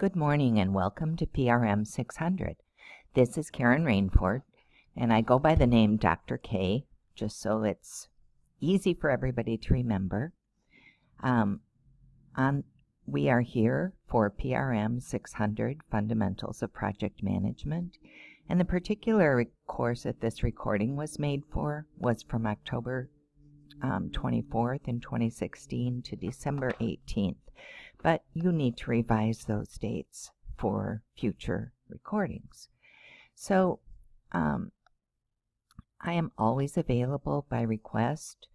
Good morning and welcome to PRM600. This is Karen Rainford, and I go by the name Dr. K, just so it's easy for everybody to remember. We are here for PRM600, Fundamentals of Project Management, and the particular course that this recording was made for was from October 24th in 2016 to December 18th. But you need to revise those dates for future recordings. So I am always available by request.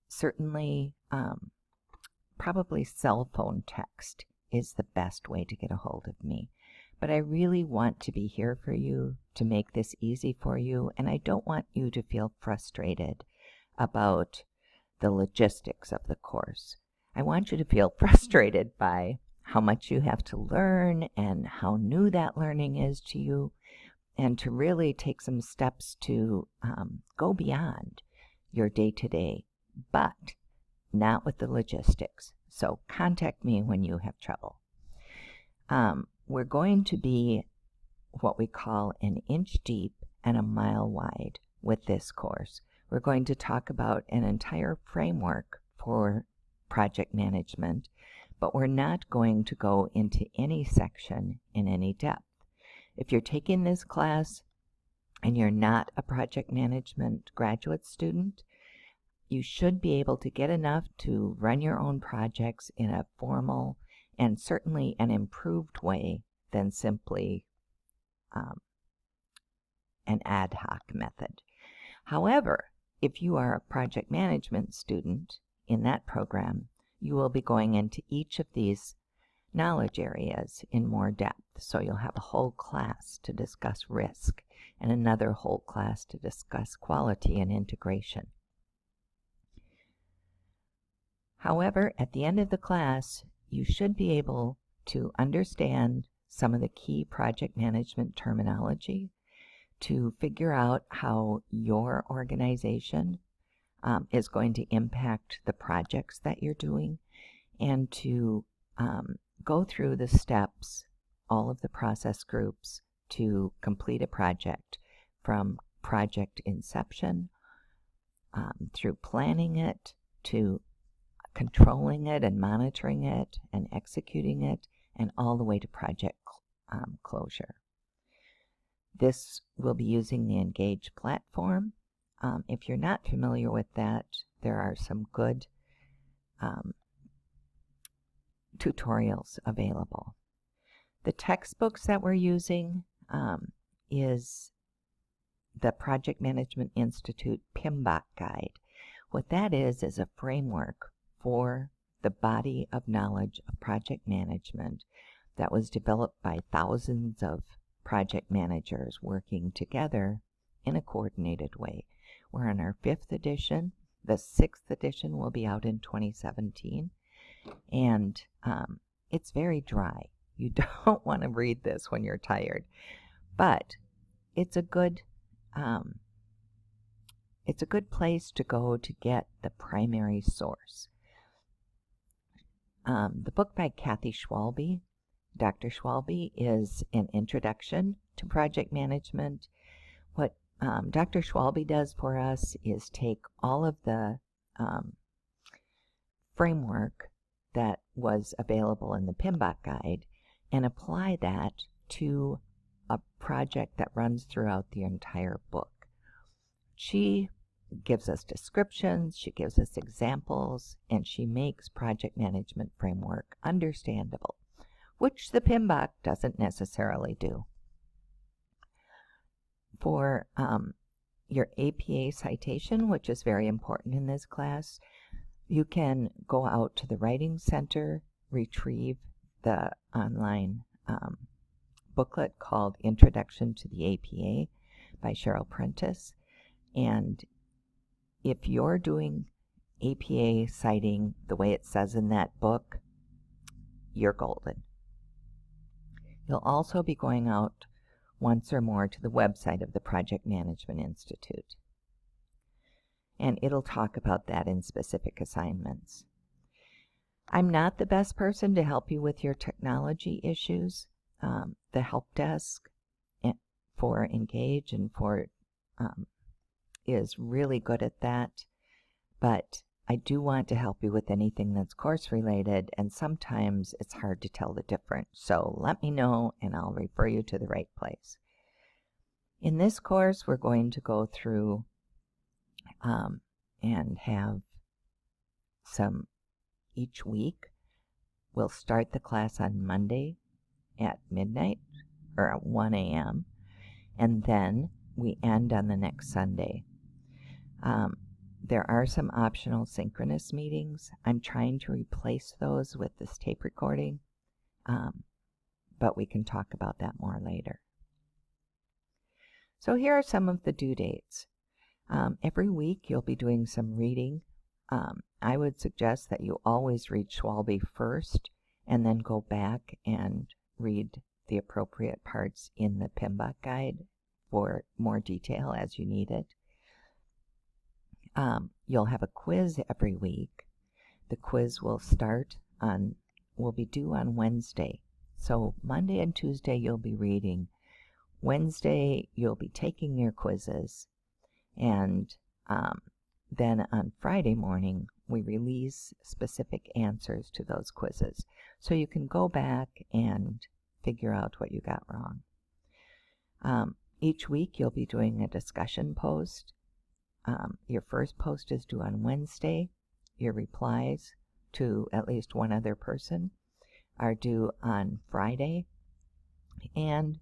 Certainly, probably cell phone text is the best way to get a hold of me. But I really want to be here for you to make this easy for you, and I don't want you to feel frustrated about the logistics of the course. I want you to feel frustrated by how much you have to learn and how new that learning is to you, and to really take some steps to go beyond your day-to-day, but not with the logistics. So contact me when you have trouble. We're going to be what we call an inch deep and a mile wide with this course. We're going to talk about an entire framework for project management, but we're not going to go into any section in any depth. If you're taking this class and you're not a project management graduate student, you should be able to get enough to run your own projects in a formal and certainly an improved way than simply an ad hoc method. However, if you are a project management student in that program, you will be going into each of these knowledge areas in more depth. So you'll have a whole class to discuss risk and another whole class to discuss quality and integration. However, at the end of the class, you should be able to understand some of the key project management terminology, to figure out how your organization is going to impact the projects that you're doing, and to go through the steps, all of the process groups, to complete a project from project inception through planning it, to controlling it and monitoring it and executing it, and all the way to project closure. This will be using the Engage platform. If you're not familiar with that, there are some good tutorials available. The textbooks that we're using is the Project Management Institute PMBOK guide. What that is a framework for the body of knowledge of project management that was developed by thousands of project managers working together in a coordinated way. We're on our 5th edition. The 6th edition will be out in 2017. And it's very dry. You don't want to read this when you're tired. But it's a good place to go to get the primary source. The book by Kathy Schwalbe, Dr. Schwalbe, is an introduction to project management. What Dr. Schwalbe does for us is take all of the framework that was available in the PMBOK guide and apply that to a project that runs throughout the entire book. She gives us descriptions, she gives us examples, and she makes project management framework understandable, which the PMBOK doesn't necessarily do. For your APA citation, which is very important in this class, you can go out to the Writing Center, retrieve the online booklet called Introduction to the APA by Cheryl Prentice. And if you're doing APA citing the way it says in that book, you're golden. You'll also be going out once or more to the website of the Project Management Institute. And it'll talk about that in specific assignments. I'm not the best person to help you with your technology issues. The help desk for Engage and for is really good at that, but I do want to help you with anything that's course related, and sometimes it's hard to tell the difference. So let me know and I'll refer you to the right place. In this course, we're going to go through and have some each week. We'll start the class on Monday at midnight or at 1 a.m. and then we end on the next Sunday. There are some optional synchronous meetings. I'm trying to replace those with this tape recording, but we can talk about that more later. So here are some of the due dates. Every week you'll be doing some reading. I would suggest that you always read Schwalbe first and then go back and read the appropriate parts in the PMBOK guide for more detail as you need it. You'll have a quiz every week. The quiz will be due on Wednesday. So Monday and Tuesday you'll be reading. Wednesday you'll be taking your quizzes. And then on Friday morning we release specific answers to those quizzes. So you can go back and figure out what you got wrong. Each week you'll be doing a discussion post. Your first post is due on Wednesday. Your replies to at least one other person are due on Friday. And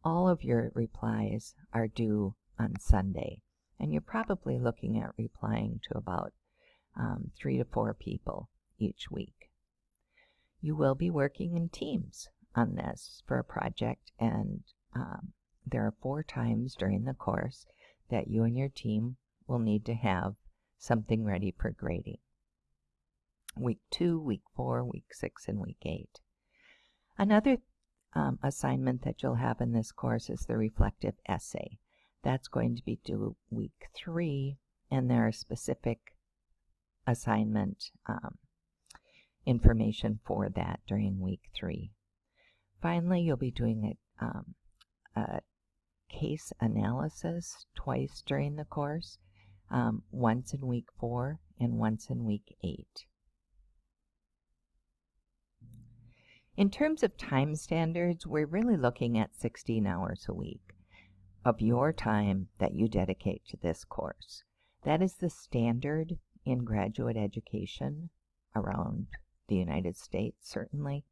all of your replies are due on Sunday. And you're probably looking at replying to about 3 to 4 people each week. You will be working in teams on this for a project, and there are 4 times during the course that you and your team will need to have something ready for grading. Week 2, Week 4, Week 6, and Week 8. Another assignment that you'll have in this course is the reflective essay. That's going to be due Week 3, and there are specific assignment information for that during Week 3. Finally, you'll be doing a case analysis twice during the course, once in Week 4 and once in Week 8. In terms of time standards, we're really looking at 16 hours a week of your time that you dedicate to this course. That is the standard in graduate education around the United States, certainly.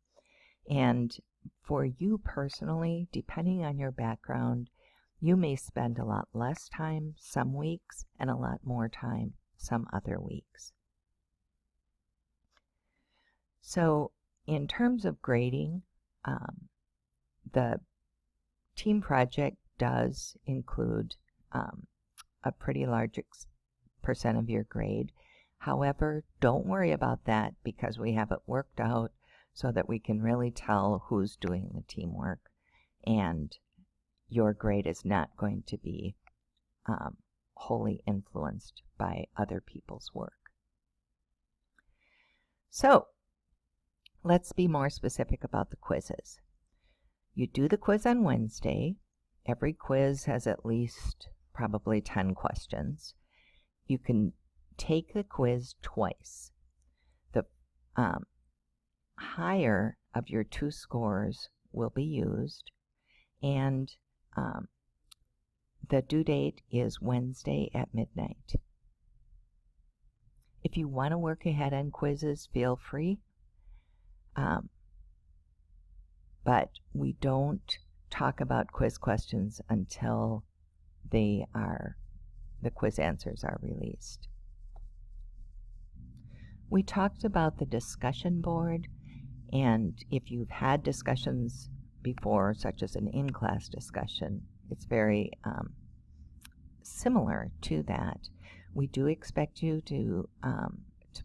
And for you personally, depending on your background, you may spend a lot less time some weeks and a lot more time some other weeks. So in terms of grading, the team project does include a pretty large percent of your grade. However, don't worry about that because we have it worked out so that we can really tell who's doing the teamwork, and your grade is not going to be wholly influenced by other people's work. So let's be more specific about the quizzes. You do the quiz on Wednesday. Every quiz has at least probably 10 questions. You can take the quiz twice. The higher of your 2 scores will be used, and the due date is Wednesday at midnight. If you want to work ahead on quizzes, feel free. But we don't talk about quiz questions until the quiz answers are released. We talked about the discussion board, and if you've had discussions before, such as an in-class discussion, it's very similar to that. We do expect you to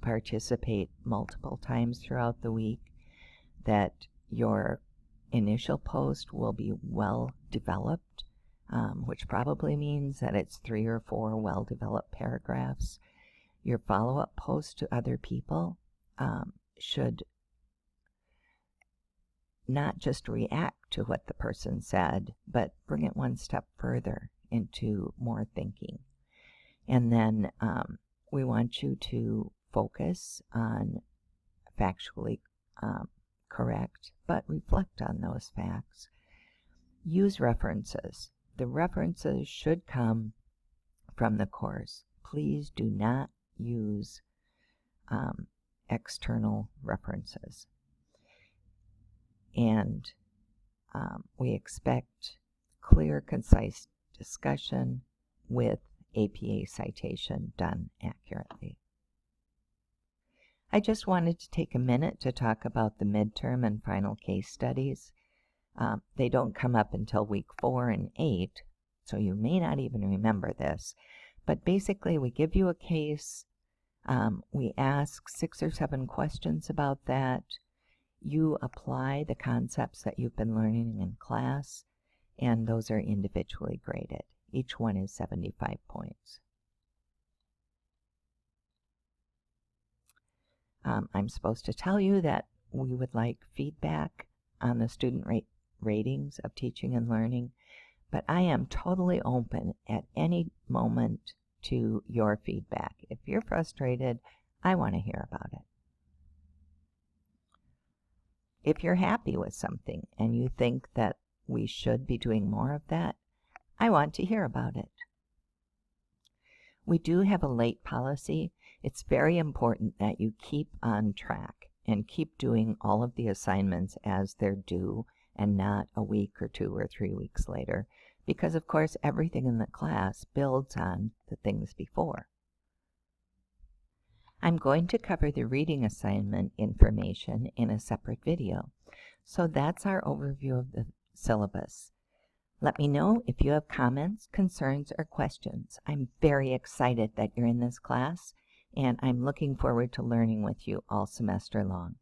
participate multiple times throughout the week, that your initial post will be well developed, which probably means that it's 3 or 4 well developed paragraphs. Your follow-up post to other people should not just react to what the person said, but bring it one step further into more thinking. And then we want you to focus on factually correct, but reflect on those facts. Use references. The references should come from the course. Please do not use external references. And we expect clear, concise discussion with APA citation done accurately. I just wanted to take a minute to talk about the midterm and final case studies. They don't come up until week 4 and 8, so you may not even remember this. But basically, we give you a case. We ask 6 or 7 questions about that. You apply the concepts that you've been learning in class, and those are individually graded. Each one is 75 points. I'm supposed to tell you that we would like feedback on the student ratings of teaching and learning, but I am totally open at any moment to your feedback. If you're frustrated, I want to hear about it. If you're happy with something and you think that we should be doing more of that, I want to hear about it. We do have a late policy. It's very important that you keep on track and keep doing all of the assignments as they're due and not a week or 2 or 3 weeks later, because of course everything in the class builds on the things before. I'm going to cover the reading assignment information in a separate video. So that's our overview of the syllabus. Let me know if you have comments, concerns, or questions. I'm very excited that you're in this class, and I'm looking forward to learning with you all semester long.